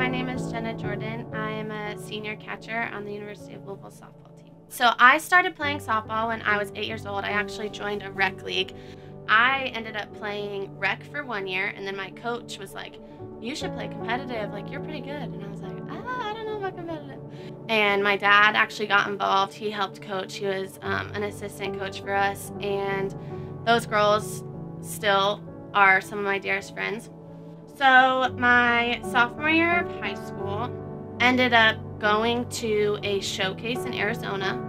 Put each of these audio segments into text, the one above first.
my name is Jenna Jordan. I am a senior catcher on the University of Louisville softball team. So I started playing softball when I was 8 years old. I actually joined a rec league. I ended up playing rec for 1 year, and then my coach was like, you should play competitive, like you're pretty good. And I was like, I don't know about competitive. And my dad actually got involved. He helped coach. He was an assistant coach for us, and those girls still are some of my dearest friends. So my sophomore year of high school, ended up going to a showcase in Arizona.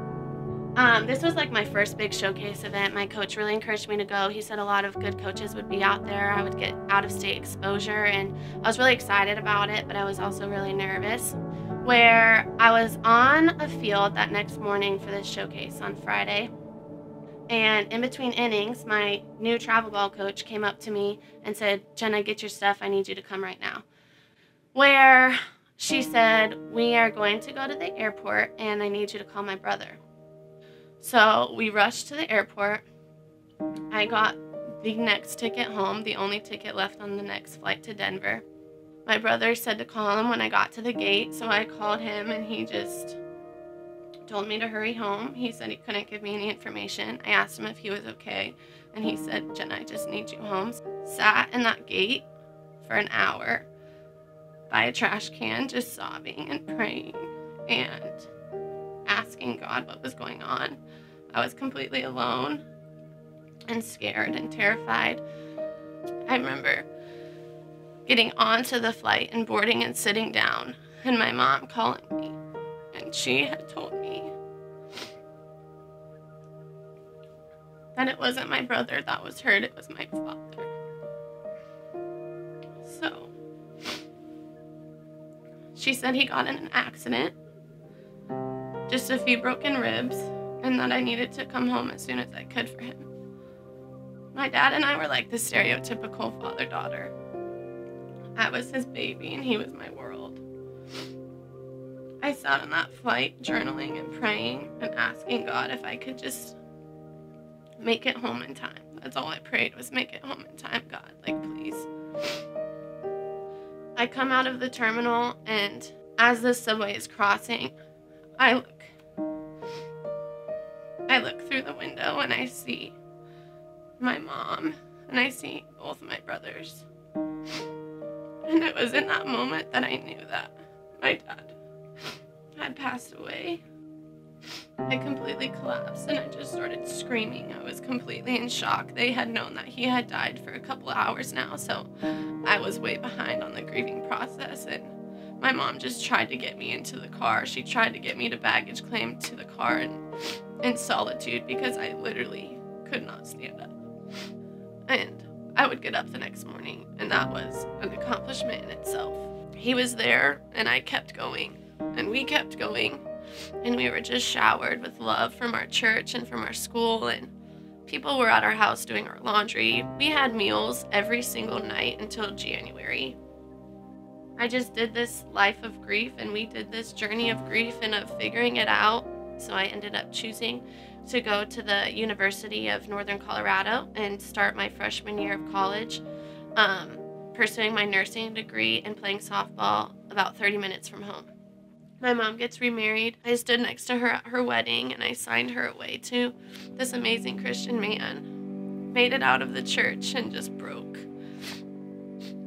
This was like my first big showcase event. My coach really encouraged me to go. He said a lot of good coaches would be out there. I would get out-of-state exposure, and I was really excited about it, but I was also really nervous. Where I was on a field that next morning for this showcase on Friday, and in between innings, my new travel ball coach came up to me and said, Jenna, get your stuff. I need you to come right now. Where she said, we are going to go to the airport and I need you to call my brother. So we rushed to the airport. I got the next ticket home, the only ticket left on the next flight to Denver. My brother said to call him when I got to the gate, so I called him and he just told me to hurry home. He said he couldn't give me any information. I asked him if he was okay, and he said, Jenna, I just need you home. Sat in that gate for an hour by a trash can, just sobbing and praying and asking God what was going on. I was completely alone and scared and terrified. I remember getting onto the flight and boarding and sitting down, and my mom calling me. And she had told me that it wasn't my brother that was hurt, it was my father. So, she said he got in an accident, just a few broken ribs, and that I needed to come home as soon as I could for him. My dad and I were like the stereotypical father-daughter. I was his baby and he was my world. I sat on that flight journaling and praying and asking God if I could just make it home in time. That's all I prayed, was make it home in time, God, like please. I come out of the terminal, and as the subway is crossing, I look through the window and I see my mom and I see both my brothers. And it was in that moment that I knew that my dad had passed away. I completely collapsed and I just started screaming. I was completely in shock. They had known that he had died for a couple of hours now, so I was way behind on the grieving process, and my mom just tried to get me into the car. She tried to get me to baggage claim to the car in solitude because I literally could not stand up. And I would get up the next morning, and that was an accomplishment in itself. He was there, and I kept going, and we kept going, and we were just showered with love from our church and from our school, and people were at our house doing our laundry. We had meals every single night until January. I just did this life of grief, and we did this journey of grief and of figuring it out. So I ended up choosing to go to the University of Northern Colorado and start my freshman year of college, pursuing my nursing degree and playing softball about 30 minutes from home. My mom gets remarried. I stood next to her at her wedding, and I signed her away to this amazing Christian man. Made it out of the church and just broke.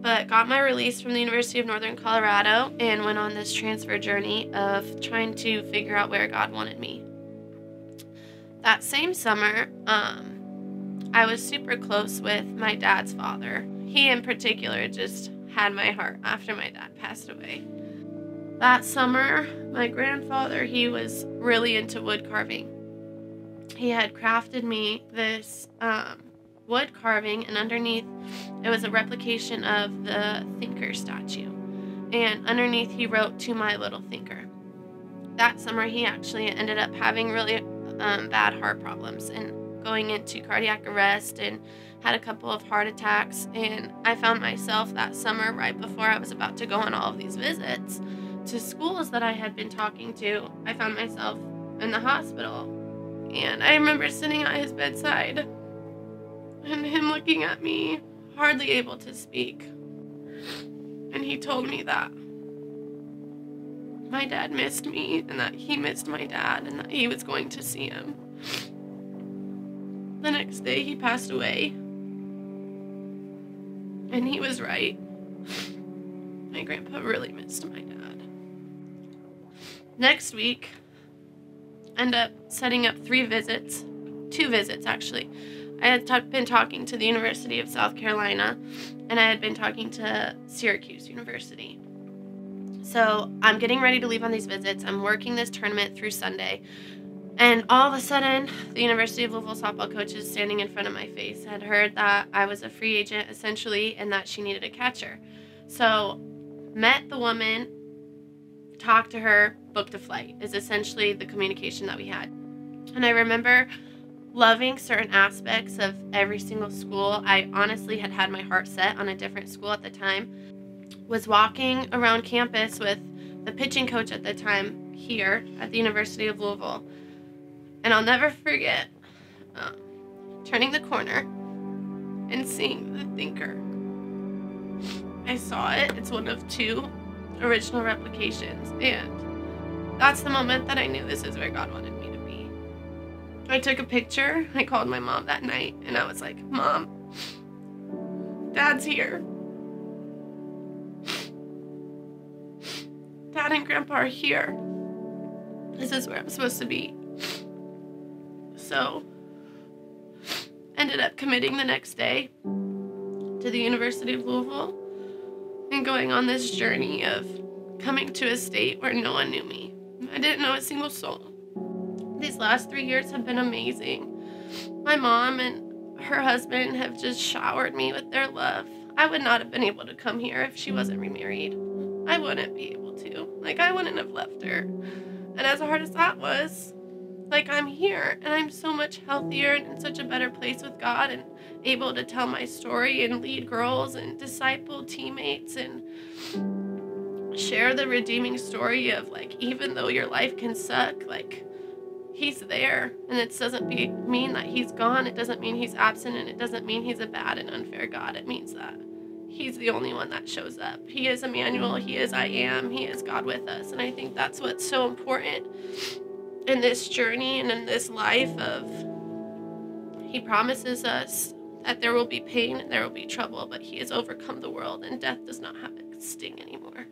But got my release from the University of Northern Colorado and went on this transfer journey of trying to figure out where God wanted me. That same summer, I was super close with my dad's father. He in particular just had my heart after my dad passed away. That summer, my grandfather, he was really into wood carving. He had crafted me this wood carving, and underneath it was a replication of the thinker statue. And underneath he wrote, "To my little thinker." That summer he actually ended up having really bad heart problems and going into cardiac arrest and had a couple of heart attacks. And I found myself that summer, right before I was about to go on all of these visits to schools that I had been talking to, I found myself in the hospital. And I remember sitting at his bedside and him looking at me, hardly able to speak. And he told me that my dad missed me and that he missed my dad and that he was going to see him. The next day he passed away. And he was right. My grandpa really missed my dad. Next week, end up setting up 2 visits actually. I had been talking to the University of South Carolina, and I had been talking to Syracuse University. So I'm getting ready to leave on these visits. I'm working this tournament through Sunday. And all of a sudden, the University of Louisville softball coach is standing in front of my face. Had heard that I was a free agent, essentially, and that she needed a catcher. So met the woman, talked to her, booked a flight, is essentially the communication that we had. And I remember loving certain aspects of every single school. I honestly had my heart set on a different school at the time. Was walking around campus with the pitching coach at the time here at the University of Louisville. And I'll never forget turning the corner and seeing the Thinker. I saw it. It's one of 2 original replications. And that's the moment that I knew this is where God wanted me to be. I took a picture. I called my mom that night and I was like, Mom, Dad's here. Dad and Grandpa are here. This is where I'm supposed to be. So, ended up committing the next day to the University of Louisville and going on this journey of coming to a state where no one knew me. I didn't know a single soul. These last 3 years have been amazing. My mom and her husband have just showered me with their love. I would not have been able to come here if she wasn't remarried. I wouldn't be able to. I wouldn't have left her. And as hard as that was, I'm here and I'm so much healthier and in such a better place with God and able to tell my story and lead girls and disciple teammates and share the redeeming story of even though your life can suck, He's there. And it doesn't mean that He's gone. It doesn't mean He's absent, and it doesn't mean He's a bad and unfair God. It means that He's the only one that shows up. He is Emmanuel. He is I Am. He is God with us. And I think that's what's so important in this journey and in this life of He promises us that there will be pain and there will be trouble, but He has overcome the world and death does not have a sting anymore.